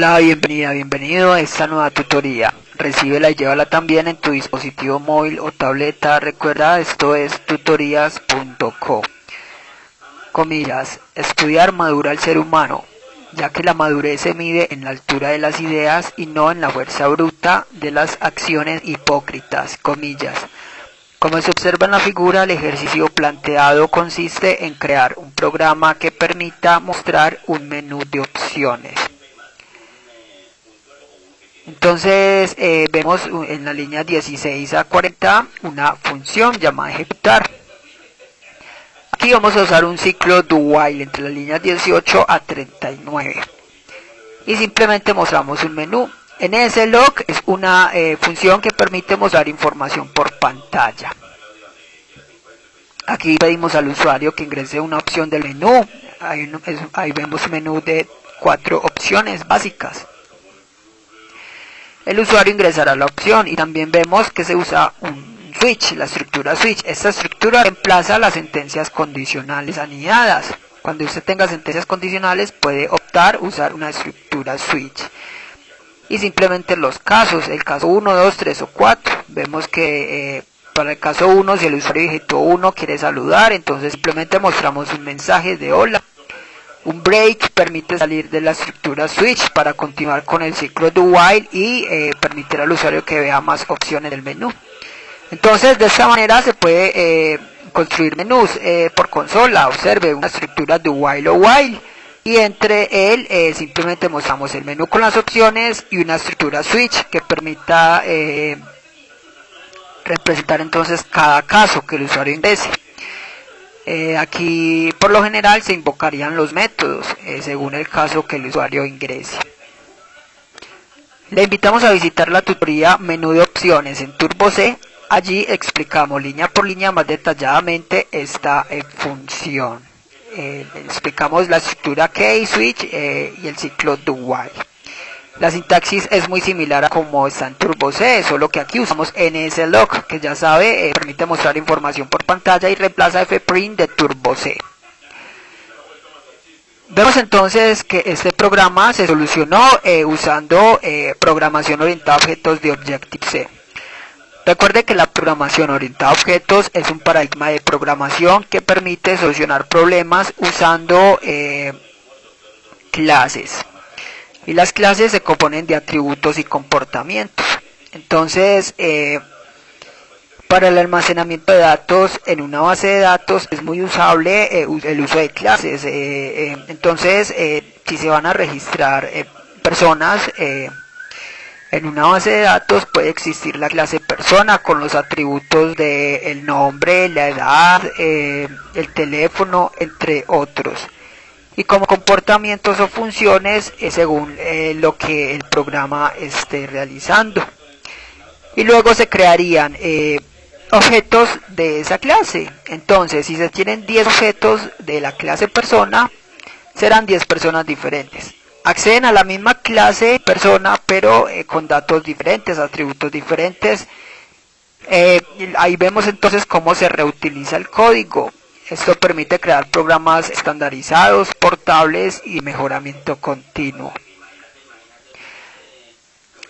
Hola, bienvenido a esta nueva tutoría. Recíbela y llévala también en tu dispositivo móvil o tableta. Recuerda, esto es tutorías.co. Comillas, estudiar madura al ser humano, ya que la madurez se mide en la altura de las ideas y no en la fuerza bruta de las acciones hipócritas. Comillas. Como se observa en la figura, el ejercicio planteado consiste en crear un programa que permita mostrar un menú de opciones. Entonces vemos en la línea 16 a 40 una función llamada ejecutar. Aquí vamos a usar un ciclo do while entre las líneas 18 a 39 y simplemente mostramos un menú. NSLog es una función que permite mostrar información por pantalla. Aquí pedimos al usuario que ingrese una opción del menú. Ahí vemos un menú de 4 opciones básicas. El usuario ingresará la opción y también vemos que se usa un switch, la estructura switch. Esta estructura reemplaza las sentencias condicionales anidadas. Cuando usted tenga sentencias condicionales puede optar usar una estructura switch. Y simplemente los casos, el caso 1, 2, 3 o 4. Vemos que para el caso 1, si el usuario digitó 1 quiere saludar, entonces simplemente mostramos un mensaje de hola. Un break permite salir de la estructura switch para continuar con el ciclo do while y permitir al usuario que vea más opciones del menú. Entonces de esta manera se puede construir menús por consola. Observe una estructura do while o while y entre él simplemente mostramos el menú con las opciones y una estructura switch que permita representar entonces cada caso que el usuario ingrese. Aquí por lo general se invocarían los métodos según el caso que el usuario ingrese. Le invitamos a visitar la tutoría menú de opciones en Turbo C. Allí explicamos línea por línea más detalladamente esta función. Explicamos la estructura key, switch y el ciclo do while. La sintaxis es muy similar a como está en Turbo C, solo que aquí usamos NSLog, que ya sabe, permite mostrar información por pantalla y reemplaza fprint de Turbo C. Vemos entonces que este programa se solucionó usando programación orientada a objetos de Objective-C. Recuerde que la programación orientada a objetos es un paradigma de programación que permite solucionar problemas usando clases. Y las clases se componen de atributos y comportamientos. Entonces, para el almacenamiento de datos en una base de datos es muy usable el uso de clases. Entonces, si se van a registrar personas en una base de datos, puede existir la clase persona con los atributos de el nombre, la edad, el teléfono, entre otros. Y como comportamientos o funciones según lo que el programa esté realizando. Y luego se crearían objetos de esa clase. Entonces, si se tienen 10 objetos de la clase persona, serán 10 personas diferentes. Acceden a la misma clase persona, pero con datos diferentes, atributos diferentes. Ahí vemos entonces cómo se reutiliza el código. Esto permite crear programas estandarizados, portables y mejoramiento continuo.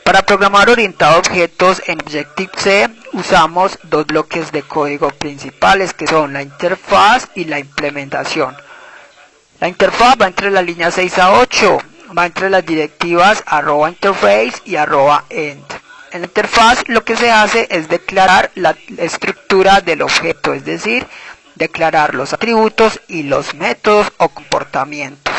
Para programar orientado a objetos en Objective-C usamos dos bloques de código principales que son la interfaz y la implementación. La interfaz va entre las líneas 6 a 8, va entre las directivas @interface y @end. En la interfaz lo que se hace es declarar la estructura del objeto, es decir, declarar los atributos y los métodos o comportamientos.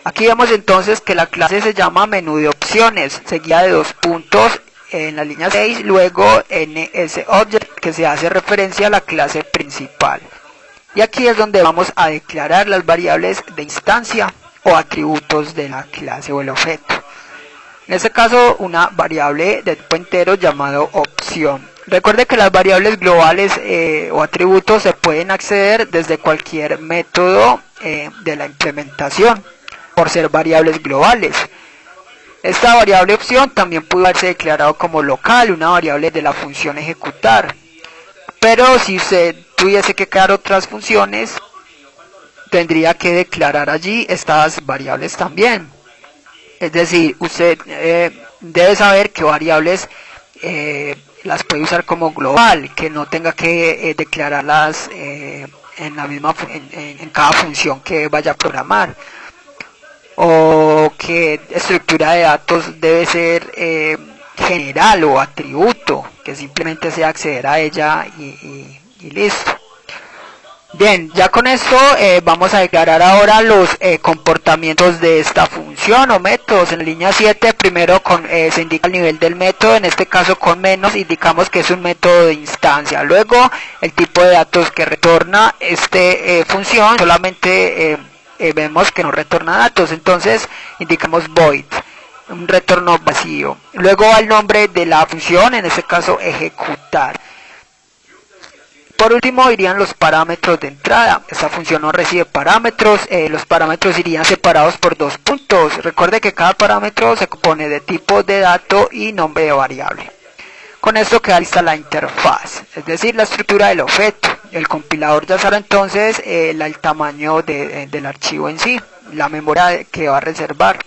Aquí vemos entonces que la clase se llama menú de opciones, seguida de 2 puntos en la línea 6, luego NSObject, que se hace referencia a la clase principal. Y aquí es donde vamos a declarar las variables de instancia o atributos de la clase o el objeto. En este caso, una variable de tipo entero llamado opción. Recuerde que las variables globales o atributos se pueden acceder desde cualquier método de la implementación, por ser variables globales. Esta variable opción también pudo haberse declarado como local, una variable de la función ejecutar. Pero si usted tuviese que crear otras funciones, tendría que declarar allí estas variables también. Es decir, usted debe saber qué variables las puede usar como global, que no tenga que declararlas en la misma en cada función que vaya a programar, o qué estructura de datos debe ser general o atributo, que simplemente sea acceder a ella y listo. Bien, ya con esto vamos a declarar ahora los comportamientos de esta función o métodos. En la línea 7 primero se indica el nivel del método, en este caso con menos indicamos que es un método de instancia. Luego el tipo de datos que retorna esta función, solamente vemos que no retorna datos, entonces indicamos void, un retorno vacío. Luego el nombre de la función, en este caso ejecutar. Por último irían los parámetros de entrada. Esta función no recibe parámetros, los parámetros irían separados por 2 puntos. Recuerde que cada parámetro se compone de tipo de dato y nombre de variable. Con esto queda lista la interfaz, es decir, la estructura del objeto. El compilador ya sabe entonces el tamaño del archivo en sí, la memoria que va a reservar.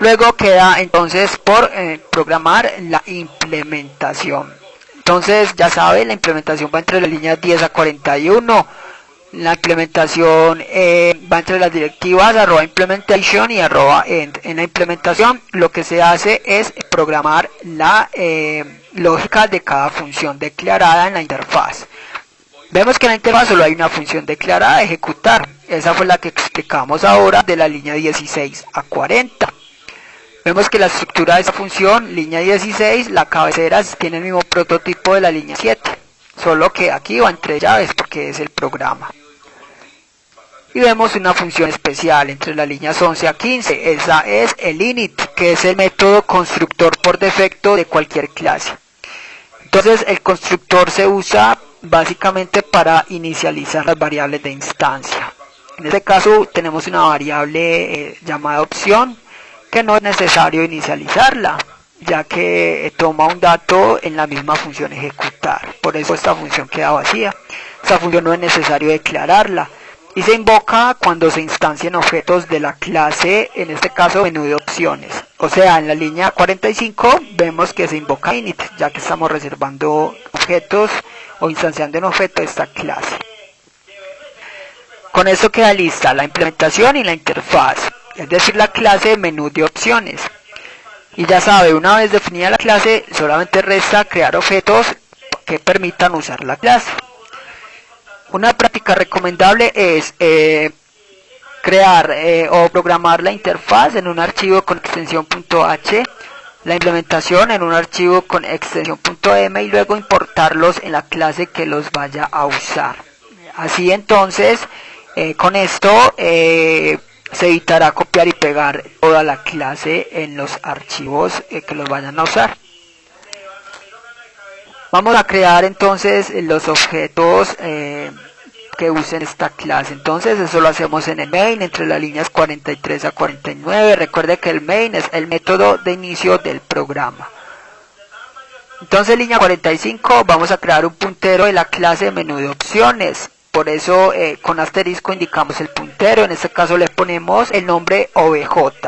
Luego queda entonces por programar la implementación. Entonces ya sabe, la implementación va entre las líneas 10 a 41. La implementación va entre las directivas @implementation y @end. En la implementación lo que se hace es programar la lógica de cada función declarada en la interfaz. Vemos que en la interfaz solo hay una función declarada, ejecutar. Esa fue la que explicamos ahora de la línea 16 a 40. Vemos que la estructura de esta función, línea 16, la cabecera tiene el mismo prototipo de la línea 7, solo que aquí va entre llaves porque es el programa. Y vemos una función especial entre las líneas 11 a 15, esa es el init, que es el método constructor por defecto de cualquier clase. Entonces el constructor se usa básicamente para inicializar las variables de instancia. En este caso tenemos una variable llamada opción, que no es necesario inicializarla, ya que toma un dato en la misma función ejecutar. Por eso esta función queda vacía. Esta función no es necesario declararla y se invoca cuando se instancian objetos de la clase, en este caso menú de opciones. O sea, en la línea 45 vemos que se invoca init, ya que estamos reservando objetos o instanciando un objeto de esta clase. Con esto queda lista la implementación y la interfaz, es decir, la clase menú de opciones. Y ya sabe, una vez definida la clase, solamente resta crear objetos que permitan usar la clase. Una práctica recomendable es crear o programar la interfaz en un archivo con extensión .h, la implementación en un archivo con extensión .m y luego importarlos en la clase que los vaya a usar. Así entonces, con esto se evitará copiar y pegar toda la clase en los archivos que los vayan a usar. Vamos a crear entonces los objetos que usen esta clase. Entonces eso lo hacemos en el main entre las líneas 43 a 49. Recuerde que el main es el método de inicio del programa. Entonces línea 45 vamos a crear un puntero de la clase menú de opciones. Por eso con asterisco indicamos el puntero, en este caso le ponemos el nombre obj.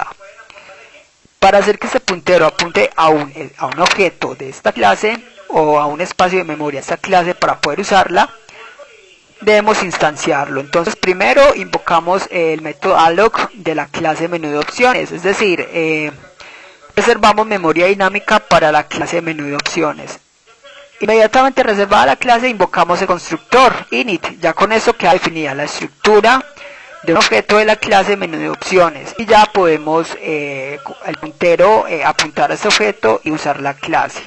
Para hacer que este puntero apunte a un objeto de esta clase o a un espacio de memoria de esta clase para poder usarla, debemos instanciarlo. Entonces primero invocamos el método alloc de la clase menú de opciones, es decir, reservamos memoria dinámica para la clase menú de opciones. Inmediatamente reservada la clase invocamos el constructor init, ya con eso queda definida la estructura de un objeto de la clase menú de opciones y ya podemos el puntero apuntar a este objeto y usar la clase.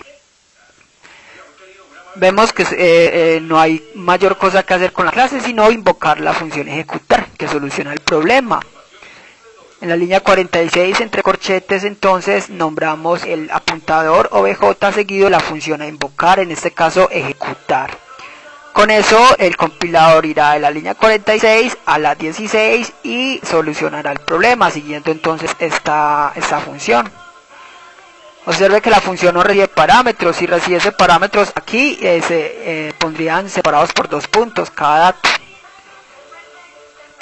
Vemos que no hay mayor cosa que hacer con la clase sino invocar la función ejecutar, que soluciona el problema. En la línea 46 entre corchetes entonces nombramos el apuntador obj seguido de la función a invocar, en este caso ejecutar. Con eso el compilador irá de la línea 46 a la 16 y solucionará el problema siguiendo entonces esta función. Observe que la función no recibe parámetros. Si recibiese parámetros aquí se pondrían separados por 2 puntos cada dato.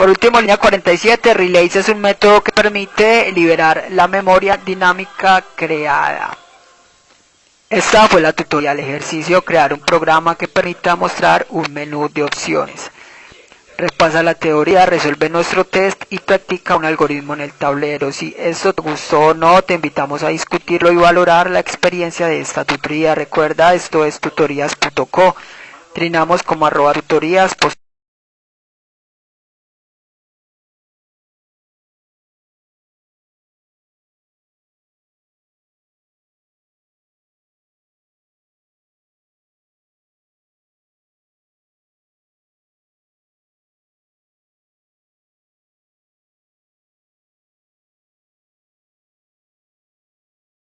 Por último, línea 47, Relays es un método que permite liberar la memoria dinámica creada. Esta fue la tutorial ejercicio, crear un programa que permita mostrar un menú de opciones. Repasa la teoría, resuelve nuestro test y practica un algoritmo en el tablero. Si esto te gustó o no, te invitamos a discutirlo y valorar la experiencia de esta tutoría. Recuerda, esto es tutorías.co. Trinamos como @tutorías.